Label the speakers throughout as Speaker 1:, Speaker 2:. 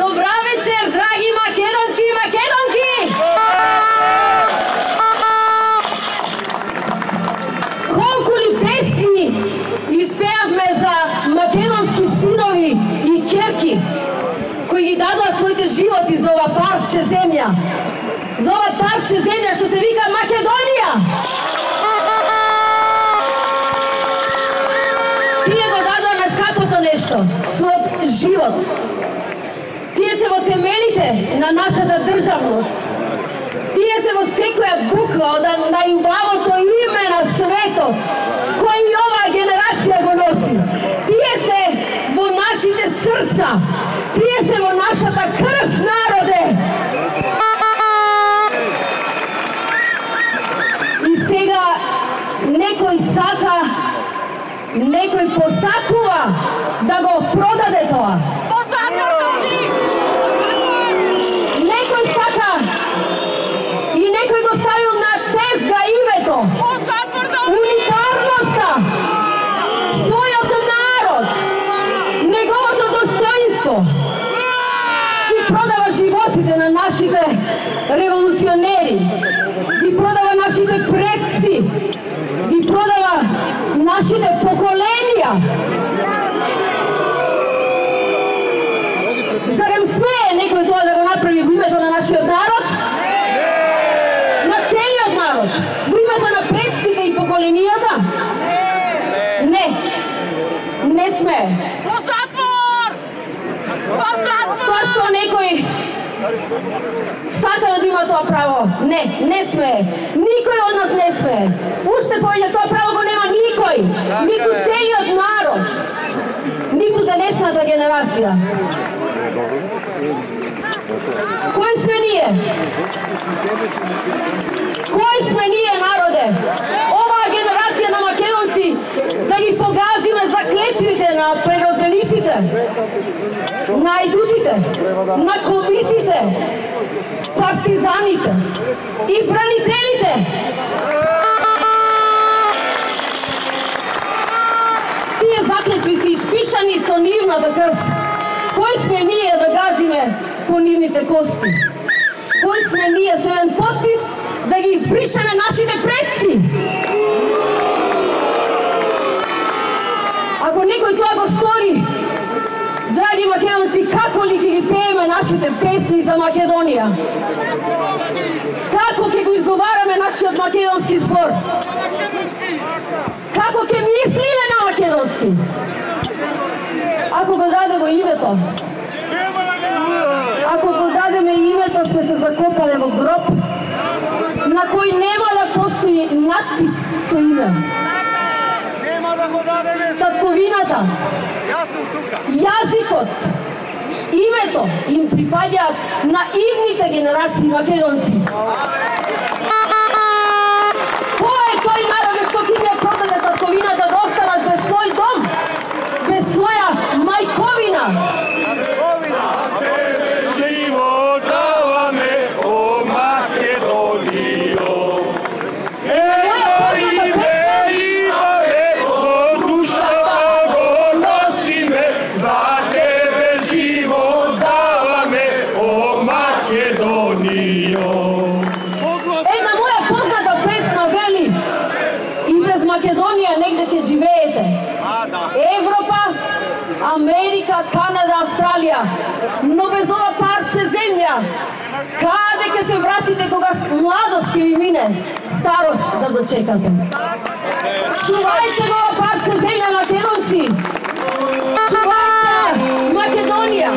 Speaker 1: Добра вечер, драги македонци и македонки! Колку ли песни испеавме за македонски синови и керки, кои ги дадоа своите животи за ова парче земја. За ова парче земја што се вика Македонија. Тие го дадоа на скапото нешто, својот живот. Тие се во темелите на нашата државност. Тие се во секоја буква од најубавото име на светот, кој и оваа генерација го носи. Тие се во нашите срца. Тие се во нашата крв, народе. И сега некој сака, некој посакува да го продаде тоа. Некој сака и некој го ставил на тезга името, унитарноста, својот народ, неговото достоинство. И продава животите на нашите револуционери, ги продава нашите предци, ги продава нашите поколенија. Зарем смее некој тоа да го направи во името на нашиот народ? На целиот народ? Во името на предците и поколенијата? Не. Не смее.
Speaker 2: Во затвор! Во затвор!
Speaker 1: Тоа што некој сака да има тоа право. Не, не смее. Никој од нас не смее. Уште повеќе тоа право го нема никој. Ниту целиот народ. Ниту денешната генерација. Кој сме ние? Кој сме ние, народе? Оваа генерација на македонци да ги погазиме заклетвите на преродбениците, на ајдутите, на кобитите, партизаните и бранителите. Тие заклетви се испишани со нивната крв. Кој сме ние да газиме по нивните кости? Кој сме ние со еден подпис да ги избришеме нашите предци? Ако некој тоа го стори, драги македонци, како ли ги пееме нашите песни за Македонија? Како ќе го изговараме нашиот македонски збор? Како ќе мислиме на македонски? Ако го дадеме името, ако го дадеме името, сме се закопале во гроб, на кој нема да постои надпис со име. Татковината, јазикот, името им припаѓаат на идните генерации македонци. Кој е тој народ што ќе ја продаде татковината да останат без свој дом, без своја мајковина? Една моја позната песна вели: и без Македонија негде ќе живеете. Европа, Америка, Канада, Австралија, но без ова парче земја, каде ќе се вратите кога младост ќе ви мине, старост да дочекате? Чувајте го ова парче земја, македонци! Чувајте Македонија!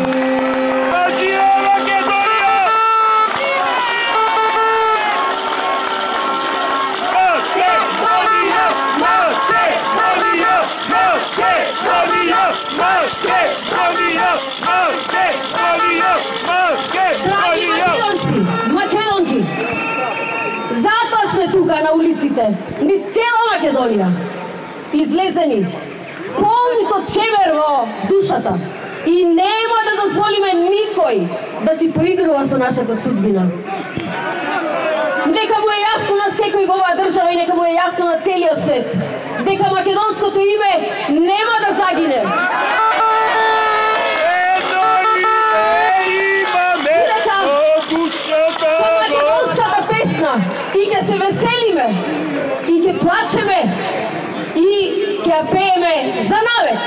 Speaker 1: Драги македонци, македонки, затоа сме тука на улиците, низ цела Македонија, излезени, полни со чемер во душата, и нема да дозволиме никој да си поигрува со нашата судбина. Нека му е јасно на секој во оваа држава и нека му е јасно на целиот свет, дека македонското име нема да загине. veselime i ke plačeme i ke pejeme za navek.